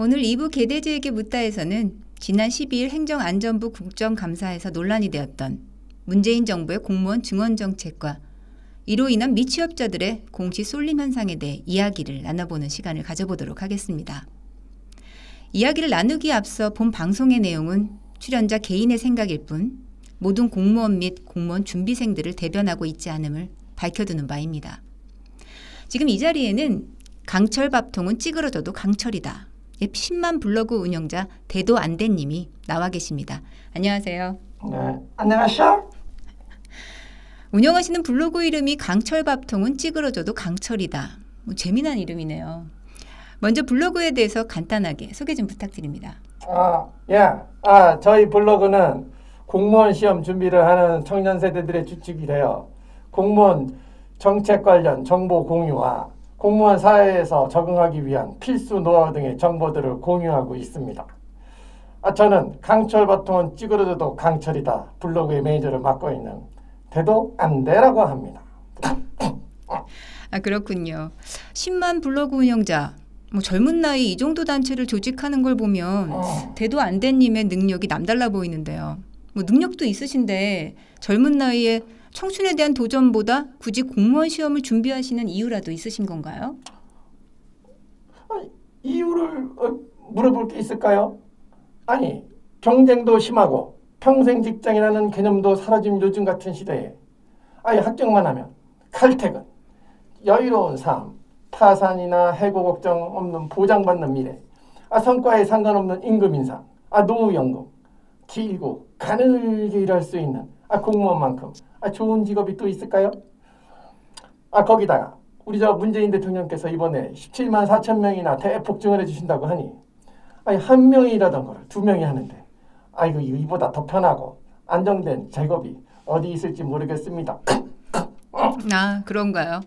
오늘 2부 개돼지에게 묻다에서는 지난 12일 행정안전부 국정감사에서 논란이 되었던 문재인 정부의 공무원 증원 정책과 이로 인한 미취업자들의 공시 쏠림 현상에 대해 이야기를 나눠보는 시간을 가져보도록 하겠습니다. 이야기를 나누기에 앞서 본 방송의 내용은 출연자 개인의 생각일 뿐 모든 공무원 및 공무원 준비생들을 대변하고 있지 않음을 밝혀두는 바입니다. 지금 이 자리에는 강철 밥통은 찌그러져도 강철이다. 10만 블로그 운영자 대도 안대님이 나와 계십니다. 안녕하세요. 네, 안녕하세요. 운영하시는 블로그 이름이 강철 밥통은 찌그러져도 강철이다. 재미난 이름이네요. 먼저 블로그에 대해서 간단하게 소개 좀 부탁드립니다. 저희 블로그는 공무원 시험 준비를 하는 청년 세대들의 주축이래요. 공무원 정책 관련 정보 공유와 공무원 사회에서 적응하기 위한 필수 노하우 등의 정보들을 공유하고 있습니다. 저는 강철 바통은 찌그러져도 강철이다 블로그의 매니저를 맡고 있는 대도 안대라고 합니다. 그렇군요. 10만 블로그 운영자, 젊은 나이 이 정도 단체를 조직하는 걸 보면 대도 안대님의 능력이 남달라 보이는데요. 능력도 있으신데 젊은 나이에 청춘에 대한 도전보다 굳이 공무원 시험을 준비하시는 이유라도 있으신 건가요? 이유를 물어볼 게 있을까요? 아니, 경쟁도 심하고 평생 직장이라는 개념도 사라진 요즘 같은 시대에 합격만 하면 칼퇴근, 여유로운 삶, 타산이나 해고 걱정 없는 보장받는 미래, 성과에 상관없는 임금 인상, 노후연금, 길고 가늘게 일할 수 있는 공무원만큼 좋은 직업이 또 있을까요? 거기다가 우리 문재인 대통령께서 이번에 17만 4천 명이나 대폭 증원해 주신다고 하니 한 명이 일하던 걸 두 명이 하는데 이보다 더 편하고 안정된 직업이 어디 있을지 모르겠습니다. 그런가요?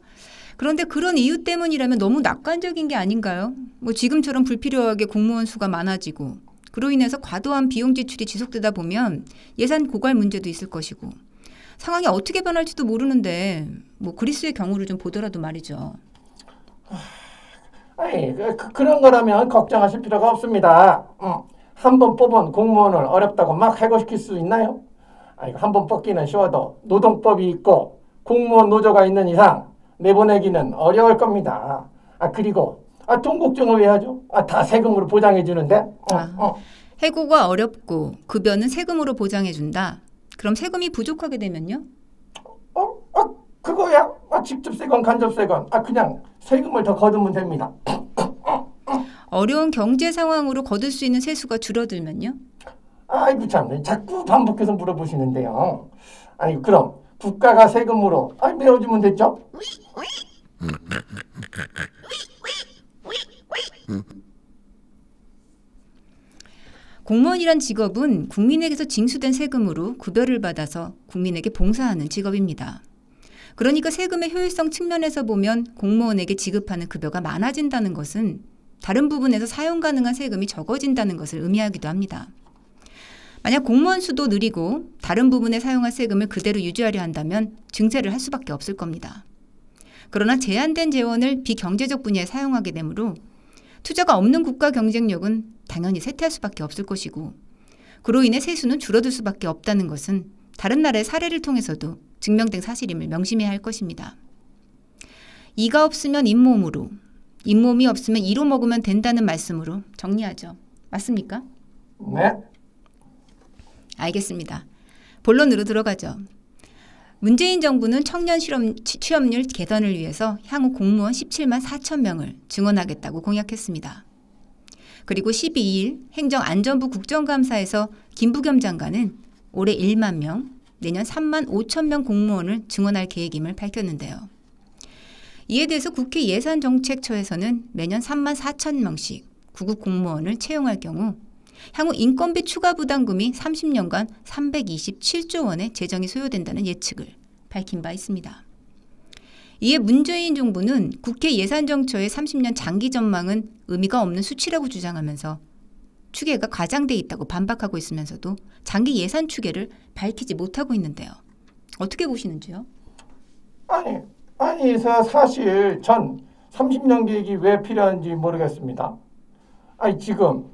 그런데 그런 이유 때문이라면 너무 낙관적인 게 아닌가요? 지금처럼 불필요하게 공무원 수가 많아지고 그로 인해서 과도한 비용 지출이 지속되다 보면 예산 고갈 문제도 있을 것이고 상황이 어떻게 변할지도 모르는데 그리스의 경우를 좀 보더라도 말이죠. 그런 거라면 걱정하실 필요가 없습니다. 한 번 뽑은 공무원을 어렵다고 막 해고시킬 수 있나요? 한 번 뽑기는 쉬워도 노동법이 있고 공무원 노조가 있는 이상 내보내기는 어려울 겁니다. 그리고 돈 걱정을 왜 하죠? 다 세금으로 보장해 주는데. 해고가 어렵고 급여는 세금으로 보장해 준다. 그럼 세금이 부족하게 되면요? 그거야. 직접 세건 간접 세건 그냥 세금을 더 거두면 됩니다. 어려운 경제 상황으로 거둘 수 있는 세수가 줄어들면요? 참 자꾸 반복해서 물어보시는데요. 그럼 국가가 세금으로 메워주면 됐죠? 공무원이란 직업은 국민에게서 징수된 세금으로 급여를 받아서 국민에게 봉사하는 직업입니다. 그러니까 세금의 효율성 측면에서 보면 공무원에게 지급하는 급여가 많아진다는 것은 다른 부분에서 사용 가능한 세금이 적어진다는 것을 의미하기도 합니다. 만약 공무원 수도 느리고 다른 부분에 사용할 세금을 그대로 유지하려 한다면 증세를 할 수밖에 없을 겁니다. 그러나 제한된 재원을 비경제적 분야에 사용하게 되므로 투자가 없는 국가 경쟁력은 당연히 쇠퇴할 수밖에 없을 것이고 그로 인해 세수는 줄어들 수밖에 없다는 것은 다른 나라의 사례를 통해서도 증명된 사실임을 명심해야 할 것입니다. 이가 없으면 잇몸으로, 잇몸이 없으면 이로 먹으면 된다는 말씀으로 정리하죠. 맞습니까? 네. 알겠습니다. 본론으로 들어가죠. 문재인 정부는 청년 취업률 개선을 위해서 향후 공무원 17만 4천 명을 증원하겠다고 공약했습니다. 그리고 12일 행정안전부 국정감사에서 김부겸 장관은 올해 1만 명, 내년 3만 5천 명 공무원을 증원할 계획임을 밝혔는데요. 이에 대해서 국회 예산정책처에서는 매년 3만 4천 명씩 구급 공무원을 채용할 경우 향후 인건비 추가 부담금이 30년간 327조 원의 재정이 소요된다는 예측을 밝힌 바 있습니다. 이에 문재인 정부는 국회 예산정처의 30년 장기 전망은 의미가 없는 수치라고 주장하면서 추계가 과장돼 있다고 반박하고 있으면서도 장기 예산 추계를 밝히지 못하고 있는데요. 어떻게 보시는지요? 사실 전 30년 계획이 왜 필요한지 모르겠습니다. 아니 지금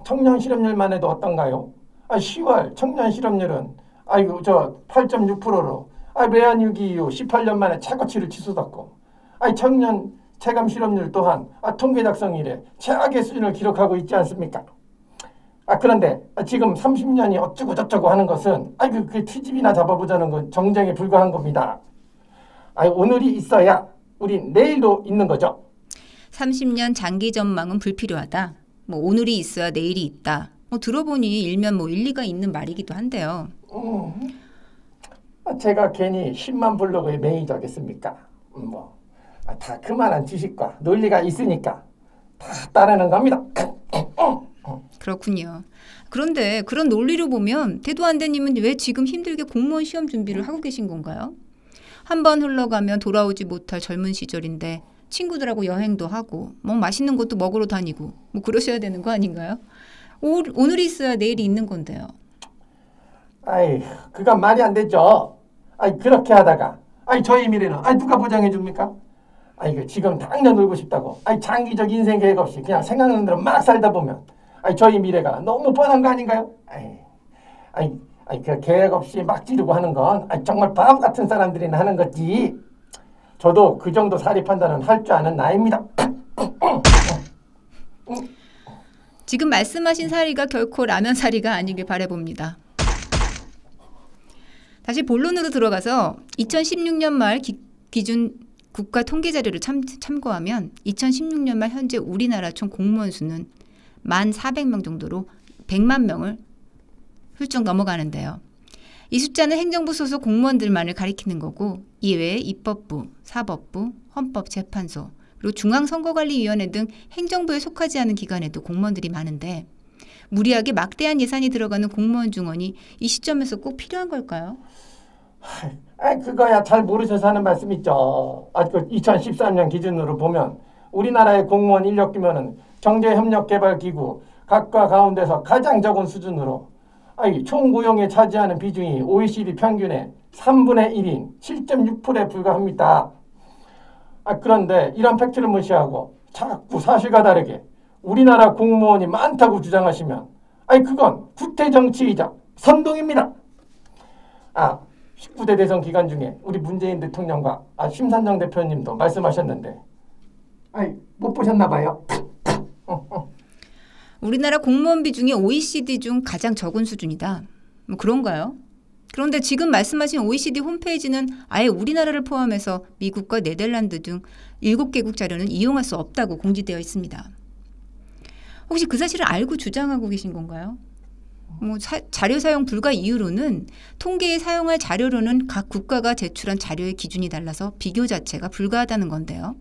청년 실업률만 해도 어떤가요? 10월 청년 실업률은 아이고 저 8.6%로 외환위기 이후 18년 만에 최고치를 치솟았고 청년 체감 실업률 또한 통계 작성 이래 최악의 수준을 기록하고 있지 않습니까? 그런데 지금 30년이 어쩌고 저쩌고 하는 것은 그 트집이나 잡아보자는 건 정쟁에 불과한 겁니다. 오늘이 있어야 우린 내일도 있는 거죠. 30년 장기 전망은 불필요하다. 오늘이 있어야 내일이 있다. 들어보니 일면 일리가 있는 말이기도 한데요. 제가 괜히 10만 블로그의 매니저겠습니까? 다 그만한 지식과 논리가 있으니까 다 따르는 겁니다. 그렇군요. 그런데 그런 논리로 보면 대도안대님은 왜 지금 힘들게 공무원 시험 준비를 하고 계신 건가요? 한 번 흘러가면 돌아오지 못할 젊은 시절인데 친구들하고 여행도 하고 맛있는 것도 먹으러 다니고 그러셔야 되는 거 아닌가요? 오늘이 있어야 내일이 있는 건데요. 그건 말이 안 되죠. 그렇게 하다가 저희 미래는 누가 보장해 줍니까? 지금 당장 놀고 싶다고 장기적 인생 계획 없이 그냥 생각나는 대로 막 살다 보면 저희 미래가 너무 뻔한 거 아닌가요? 그 계획 없이 막 지르고 하는 건 정말 바보 같은 사람들이나 하는 거지. 저도 그 정도 사리 판단은 할 줄 아는 나이입니다. 지금 말씀하신 사리가 결코 라면 사리가 아니길 바라봅니다. 다시 본론으로 들어가서 2016년 말 기준 국가 통계 자료를 참고하면 2016년 말 현재 우리나라 총 공무원 수는 1,400명 정도로 100만 명을 훌쩍 넘어가는데요. 이 숫자는 행정부 소속 공무원들만을 가리키는 거고 이외에 입법부, 사법부, 헌법재판소, 그리고 중앙선거관리위원회 등 행정부에 속하지 않은 기관에도 공무원들이 많은데 무리하게 막대한 예산이 들어가는 공무원 증원이 이 시점에서 꼭 필요한 걸까요? 그거야 잘 모르셔서 하는 말씀 있죠. 2013년 기준으로 보면 우리나라의 공무원 인력 규모는 경제협력개발기구 각과 가운데서 가장 적은 수준으로 총 고용에 차지하는 비중이 OECD 평균의 3분의 1인 7.6%에 불과합니다. 그런데 이런 팩트를 무시하고 자꾸 사실과 다르게 우리나라 공무원이 많다고 주장하시면 그건 구태정치이자 선동입니다. 19대 대선 기간 중에 우리 문재인 대통령과 심산정 대표님도 말씀하셨는데 못 보셨나 봐요. 우리나라 공무원 비중이 OECD 중 가장 적은 수준이다. 그런가요? 그런데 지금 말씀하신 OECD 홈페이지는 아예 우리나라를 포함해서 미국과 네덜란드 등 7개국 자료는 이용할 수 없다고 공지되어 있습니다. 혹시 그 사실을 알고 주장하고 계신 건가요? 자료 사용 불가 이유로는 통계에 사용할 자료로는 각 국가가 제출한 자료의 기준이 달라서 비교 자체가 불가하다는 건데요.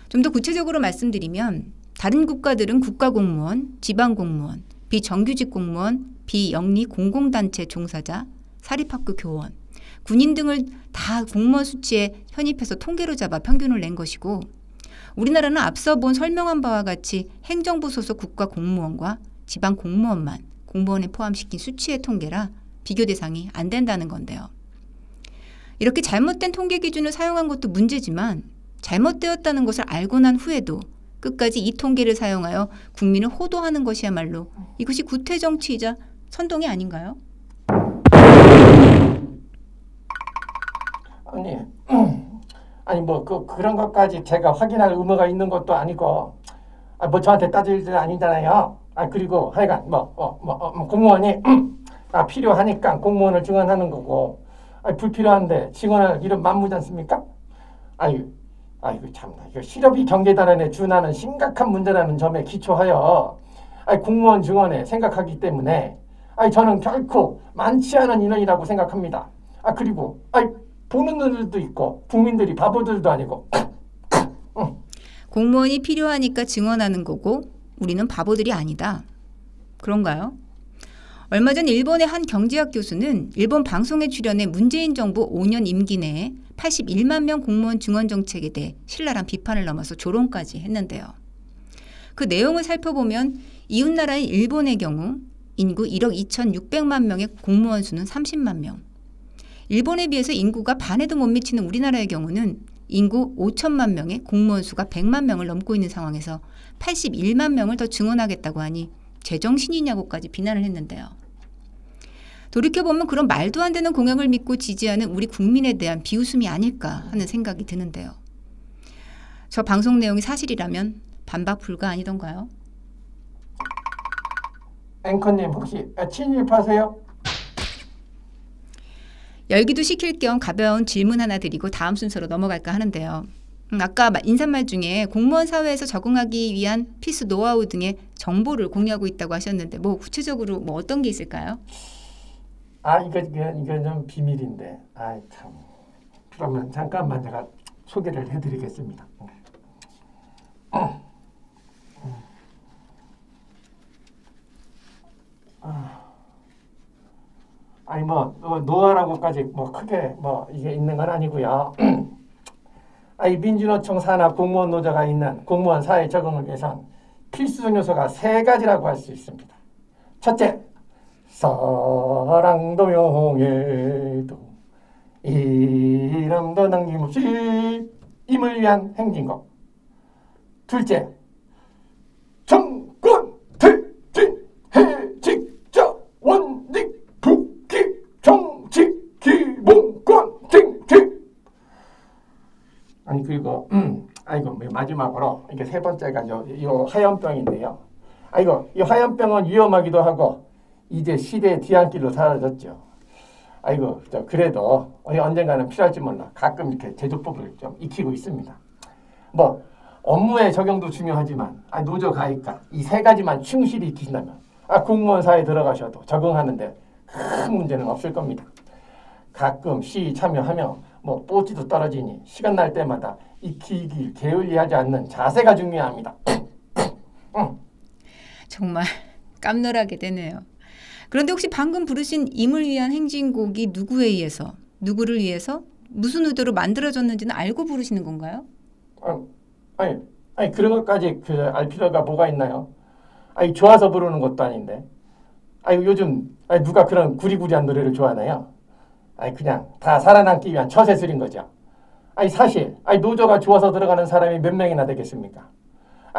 좀 더 구체적으로 말씀드리면 다른 국가들은 국가공무원, 지방공무원, 비정규직 공무원, 비영리 공공단체 종사자, 사립학교 교원, 군인 등을 다 공무원 수치에 편입해서 통계로 잡아 평균을 낸 것이고 우리나라는 앞서 본 설명한 바와 같이 행정부 소속 국가공무원과 지방공무원만 공무원에 포함시킨 수치의 통계라 비교 대상이 안 된다는 건데요. 이렇게 잘못된 통계 기준을 사용한 것도 문제지만 잘못되었다는 것을 알고 난 후에도 끝까지 이 통계를 사용하여 국민을 호도하는 것이야말로 이것이 구태정치이자 선동이 아닌가요? 그런 것까지 제가 확인할 의무가 있는 것도 아니고 저한테 따질 일 아니잖아요. 그리고 하여간 공무원이 필요하니까 공무원을 증원하는 거고 불필요한데 증원할 일은 만무지 않습니까? 참나 이거 실업이 경계단원에 준하는 심각한 문제라는 점에 기초하여 공무원 증원에 생각하기 때문에 저는 결코 많지 않은 인원이라고 생각합니다. 그리고 보는 눈들도 있고 국민들이 바보들도 아니고 공무원이 필요하니까 증원하는 거고 우리는 바보들이 아니다. 그런가요? 얼마 전 일본의 한 경제학 교수는 일본 방송에 출연해 문재인 정부 5년 임기 내에 81만 명 공무원 증원 정책에 대해 신랄한 비판을 넘어서 조롱까지 했는데요. 그 내용을 살펴보면 이웃나라인 일본의 경우 인구 1억 2,600만 명의 공무원 수는 30만 명. 일본에 비해서 인구가 반에도 못 미치는 우리나라의 경우는 인구 5천만 명의 공무원 수가 100만 명을 넘고 있는 상황에서 81만 명을 더 증원하겠다고 하니 제정신이냐고까지 비난을 했는데요. 돌이켜보면 그런 말도 안 되는 공약을 믿고 지지하는 우리 국민에 대한 비웃음이 아닐까 하는 생각이 드는데요. 저 방송 내용이 사실이라면 반박 불가 아니던가요? 앵커님 혹시 친일파세요? 열기도 식힐 겸 가벼운 질문 하나 드리고 다음 순서로 넘어갈까 하는데요. 아까 인사말 중에 공무원 사회에서 적응하기 위한 필수 노하우 등의 정보를 공유하고 있다고 하셨는데 뭐 구체적으로 뭐 어떤 게 있을까요? 이거 좀 비밀인데. 참. 그러면 잠깐만 제가 소개를 해드리겠습니다. 노하라고까지 크게 이게 있는 건 아니고요. 민주노총 산하 공무원 노조가 있는 공무원 사회 적응을 위해선 필수 요소가 3가지라고 할 수 있습니다. 첫째, 사랑도 명예도 이름도 남김없이 임을 위한 행진곡. 둘째, 정권 퇴진 해직자 원칙 복귀 정치 기본권 쟁취. 그리고 마지막으로 이게 3번째가 요 하얀병인데요. 이 하얀병은 위험하기도 하고 이제 시대의 뒤안길로 사라졌죠. 그래도 언젠가는 필요할지 몰라 가끔 이렇게 제조법을 좀 익히고 있습니다. 업무의 적용도 중요하지만 노조 가입과 이 3가지만 충실히 익히신다면 공무원 사회에 들어가셔도 적응하는데 큰 문제는 없을 겁니다. 가끔 시위 참여하며 뽀찌도 떨어지니 시간 날 때마다 익히길 게을리하지 않는 자세가 중요합니다. 정말 깜놀하게 되네요. 그런데 혹시 방금 부르신 임을 위한 행진곡이 누구에 의해서, 누구를 위해서, 무슨 의도로 만들어졌는지는 알고 부르시는 건가요? 그런 것까지 알 필요가 뭐가 있나요? 좋아서 부르는 것도 아닌데. 요즘 누가 그런 구리구리한 노래를 좋아하나요? 그냥 다 살아남기 위한 처세술인 거죠. 사실 노조가 좋아서 들어가는 사람이 몇 명이나 되겠습니까?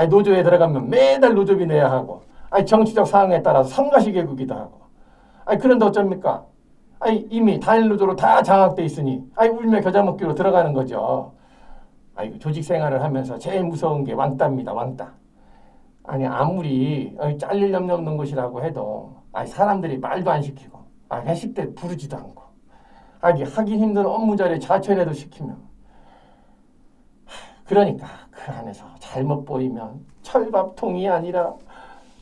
노조에 들어가면 매달 노조비 내야 하고 정치적 상황에 따라서 성가시 개국이도 하고 그런데 어쩝니까? 이미 단일 노조로 다 장악돼 있으니 울며 겨자 먹기로 들어가는 거죠. 조직 생활을 하면서 제일 무서운 게 왕따입니다. 왕따. 아무리 잘릴 염려 없는 곳이라고 해도 사람들이 말도 안 시키고 회식 때 부르지도 않고 하기 힘든 업무 자리에 자천해도 시키면 그러니까 그 안에서 잘못 보이면 철밥통이 아니라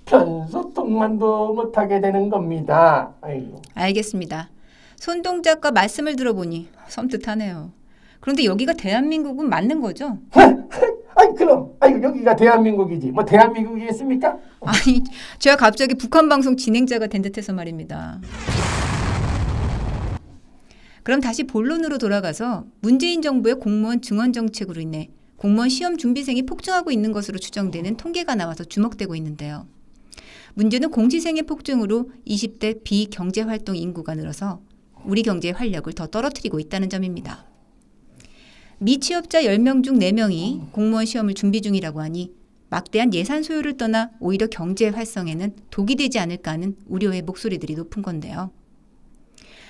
변소통만도 못하게 되는 겁니다. 알겠습니다. 손동작과 말씀을 들어보니 섬뜩하네요. 그런데 여기가 대한민국은 맞는 거죠? 그럼 여기가 대한민국이지 대한민국이겠습니까? 제가 갑자기 북한 방송 진행자가 된 듯해서 말입니다. 그럼 다시 본론으로 돌아가서 문재인 정부의 공무원 증원 정책으로 인해 공무원 시험 준비생이 폭증하고 있는 것으로 추정되는 통계가 나와서 주목되고 있는데요. 문제는 공시생의 폭증으로 20대 비경제활동 인구가 늘어서 우리 경제의 활력을 더 떨어뜨리고 있다는 점입니다. 미취업자 10명 중 4명이 공무원 시험을 준비 중이라고 하니 막대한 예산 소요를 떠나 오히려 경제 활성에는 독이 되지 않을까 하는 우려의 목소리들이 높은 건데요.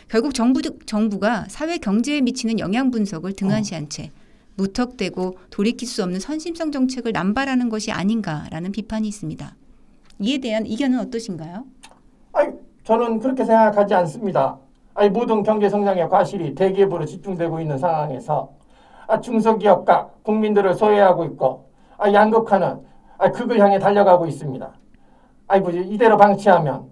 결국 정부가 사회 경제에 미치는 영향 분석을 등한시한 채 무턱대고 돌이킬 수 없는 선심성 정책을 남발하는 것이 아닌가라는 비판이 있습니다. 이에 대한 의견은 어떠신가요? 저는 그렇게 생각하지 않습니다. 모든 경제 성장의 과실이 대기업으로 집중되고 있는 상황에서 중소기업과 국민들을 소외하고 있고 양극화는 극을 향해 달려가고 있습니다. 이대로 방치하면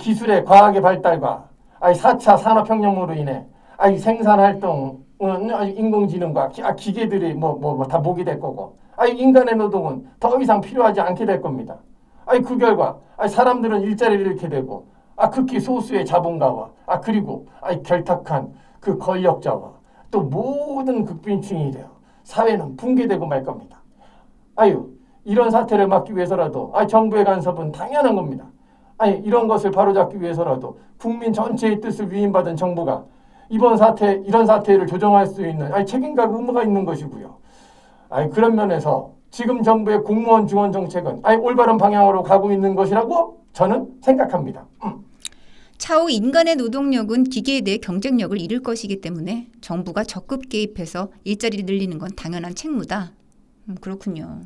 기술의 과학의 발달과 4차 산업혁명으로 인해 생산활동은 인공지능과 기계들이 다 목이 될 거고 인간의 노동은 더 이상 필요하지 않게 될 겁니다. 그 결과 사람들은 일자리를 잃게 되고 극히 소수의 자본가와 그리고 결탁한 그 권력자와 또 모든 극빈층이 되어 사회는 붕괴되고 말 겁니다. 이런 사태를 막기 위해서라도 정부의 간섭은 당연한 겁니다. 이런 것을 바로잡기 위해서라도 국민 전체의 뜻을 위임받은 정부가 이번 사태, 이런 사태를 조정할 수 있는 책임과 의무가 있는 것이고요. 그런 면에서 지금 정부의 공무원 지원 정책은 올바른 방향으로 가고 있는 것이라고 저는 생각합니다. 차후 인간의 노동력은 기계에 대해 경쟁력을 잃을 것이기 때문에 정부가 적극 개입해서 일자리를 늘리는 건 당연한 책무다. 그렇군요.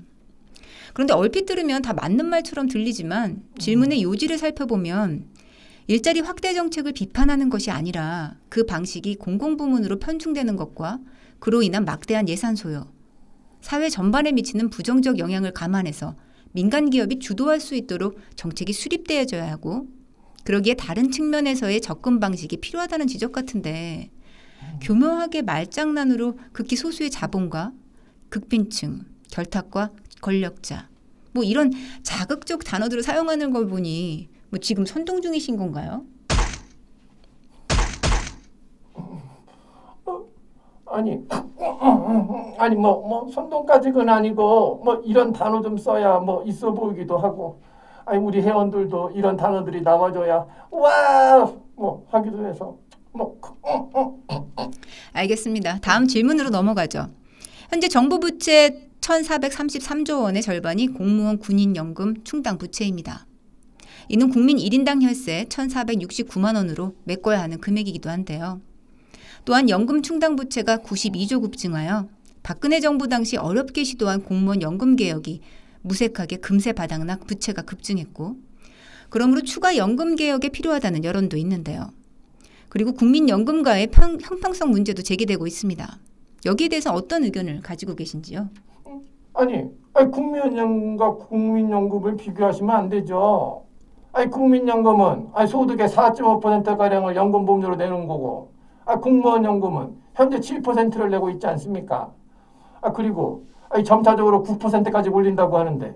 그런데 얼핏 들으면 다 맞는 말처럼 들리지만 질문의 요지를 살펴보면 일자리 확대 정책을 비판하는 것이 아니라 그 방식이 공공부문으로 편중되는 것과 그로 인한 막대한 예산 소요, 사회 전반에 미치는 부정적 영향을 감안해서 민간 기업이 주도할 수 있도록 정책이 수립되어져야 하고 그러기에 다른 측면에서의 접근 방식이 필요하다는 지적 같은데 교묘하게 말장난으로 극히 소수의 자본가, 극빈층, 결탁과 권력자 뭐 이런 자극적 단어들을 사용하는 걸 보니 뭐 지금 선동 중이신 건가요? 아니 뭐 선동까지는 아니고 뭐 이런 단어 좀 써야 뭐 있어 보이기도 하고 우리 회원들도 이런 단어들이 나와줘야 와 뭐 하기도 해서 뭐 알겠습니다. 다음 질문으로 넘어가죠. 현재 정부 부채 1,433조 원의 절반이 공무원 군인연금 충당 부채입니다. 이는 국민 1인당 혈세 1,469만 원으로 메꿔야 하는 금액이기도 한데요. 또한 연금 충당 부채가 92조 급증하여 박근혜 정부 당시 어렵게 시도한 공무원 연금 개혁이 무색하게 금세 바닥나 부채가 급증했고 그러므로 추가 연금 개혁에 필요하다는 여론도 있는데요. 그리고 국민연금과의 형평성 문제도 제기되고 있습니다. 여기에 대해서 어떤 의견을 가지고 계신지요? 국민연금과 국민연금을 비교하시면 안 되죠. 국민연금은 소득의 4.5%가량을 연금보험료로 내는 거고 공무원연금은 현재 7%를 내고 있지 않습니까? 그리고 점차적으로 9%까지 올린다고 하는데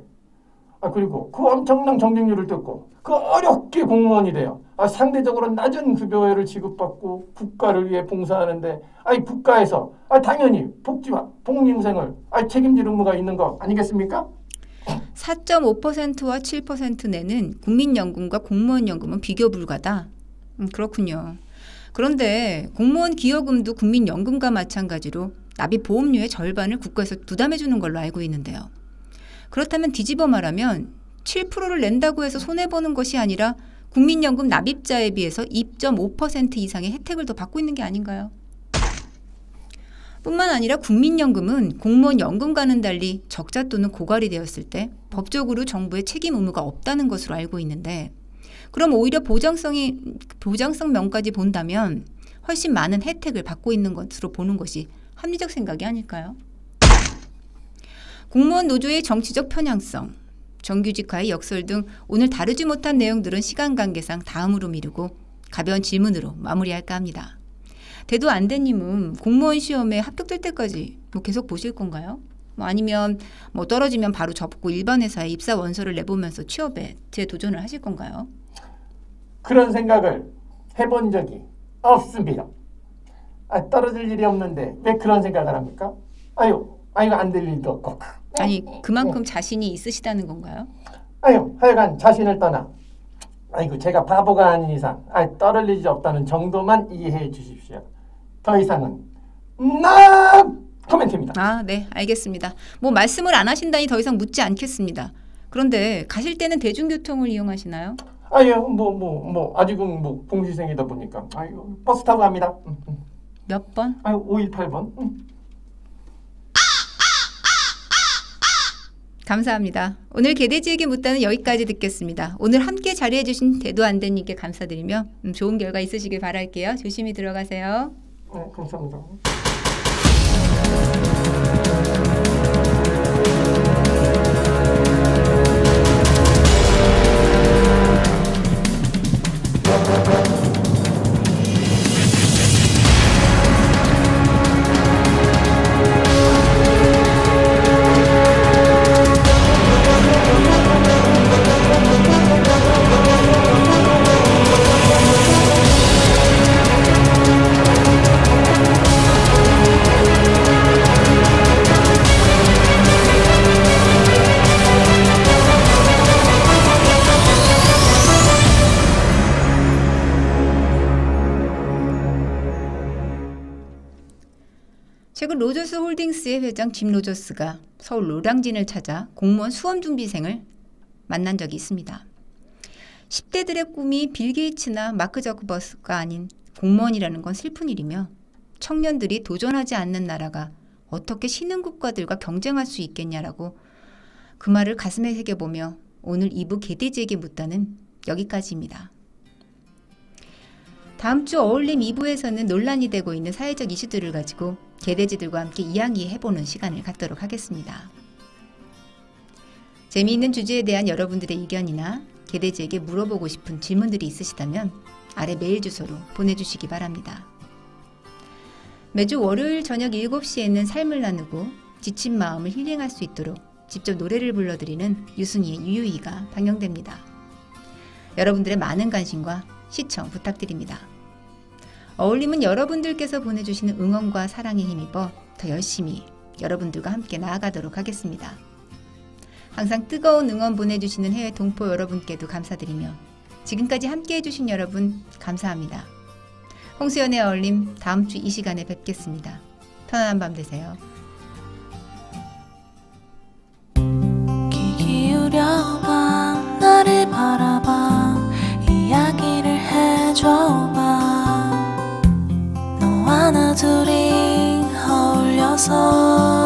그리고 그 엄청난 경쟁률을 뚫고 그 어렵게 공무원이 돼요. 상대적으로 낮은 급여를 지급받고 국가를 위해 봉사하는데 국가에서 당연히 복지와 복림생을 책임질 의무가 있는 거 아니겠습니까? 4.5%와 7% 내는 국민연금과 공무원연금은 비교 불가다. 그렇군요. 그런데 공무원 기여금도 국민연금과 마찬가지로 납입보험료의 절반을 국가에서 부담해 주는 걸로 알고 있는데요. 그렇다면 뒤집어 말하면 7%를 낸다고 해서 손해보는 것이 아니라 국민연금 납입자에 비해서 2.5% 이상의 혜택을 더 받고 있는 게 아닌가요? 뿐만 아니라 국민연금은 공무원 연금과는 달리 적자 또는 고갈이 되었을 때 법적으로 정부의 책임 의무가 없다는 것으로 알고 있는데 그럼 오히려 보장성면까지 본다면 훨씬 많은 혜택을 받고 있는 것으로 보는 것이 합리적 생각이 아닐까요? 공무원 노조의 정치적 편향성, 정규직화의 역설 등 오늘 다루지 못한 내용들은 시간 관계상 다음으로 미루고 가벼운 질문으로 마무리할까 합니다. 대도 안대님은 공무원 시험에 합격될 때까지 계속 보실 건가요? 아니면 떨어지면 바로 접고 일반 회사에 입사 원서를 내보면서 취업에 재도전을 하실 건가요? 그런 생각을 해본 적이 없습니다. 떨어질 일이 없는데 왜 그런 생각을 합니까? 안 될 일도 없고. 아니 그만큼 자신이 있으시다는 건가요? 하여간 자신을 떠나 제가 바보가 아닌 이상 떨어질 일이 없다는 정도만 이해해 주십시오. 더 이상은 코멘트입니다. 네, 알겠습니다. 말씀을 안 하신다니 더 이상 묻지 않겠습니다. 그런데 가실 때는 대중교통을 이용하시나요? 아직은 공시생이다 보니까 버스 타고 갑니다. 몇 번? 518번. 감사합니다. 오늘 개돼지에게 묻다는 여기까지 듣겠습니다. 오늘 함께 자리해주신 대도 안대님께 감사드리며 좋은 결과 있으시길 바랄게요. 조심히 들어가세요. 감사합니다. 최근 로저스 홀딩스의 회장 짐 로저스가 서울 노량진을 찾아 공무원 수험준비생을 만난 적이 있습니다. 10대들의 꿈이 빌 게이츠나 마크 저크버스가 아닌 공무원이라는 건 슬픈 일이며 청년들이 도전하지 않는 나라가 어떻게 신흥국가들과 경쟁할 수 있겠냐라고 그 말을 가슴에 새겨보며 오늘 2부 개돼지에게 묻다는 여기까지입니다. 다음 주 어울림 2부에서는 논란이 되고 있는 사회적 이슈들을 가지고 개돼지들과 함께 이야기해보는 시간을 갖도록 하겠습니다. 재미있는 주제에 대한 여러분들의 의견이나 개돼지에게 물어보고 싶은 질문들이 있으시다면 아래 메일 주소로 보내주시기 바랍니다. 매주 월요일 저녁 7시에는 삶을 나누고 지친 마음을 힐링할 수 있도록 직접 노래를 불러드리는 유순이의 유유이가 방영됩니다. 여러분들의 많은 관심과 시청 부탁드립니다. 어울림은 여러분들께서 보내주시는 응원과 사랑에 힘입어 더 열심히 여러분들과 함께 나아가도록 하겠습니다. 항상 뜨거운 응원 보내주시는 해외 동포 여러분께도 감사드리며 지금까지 함께 해주신 여러분 감사합니다. 홍수연의 어울림 다음 주 이 시간에 뵙겠습니다. 편안한 밤 되세요. 귀 기울여봐 나를 바라봐 이야기를 해줘봐 너와 나 둘이 어울려서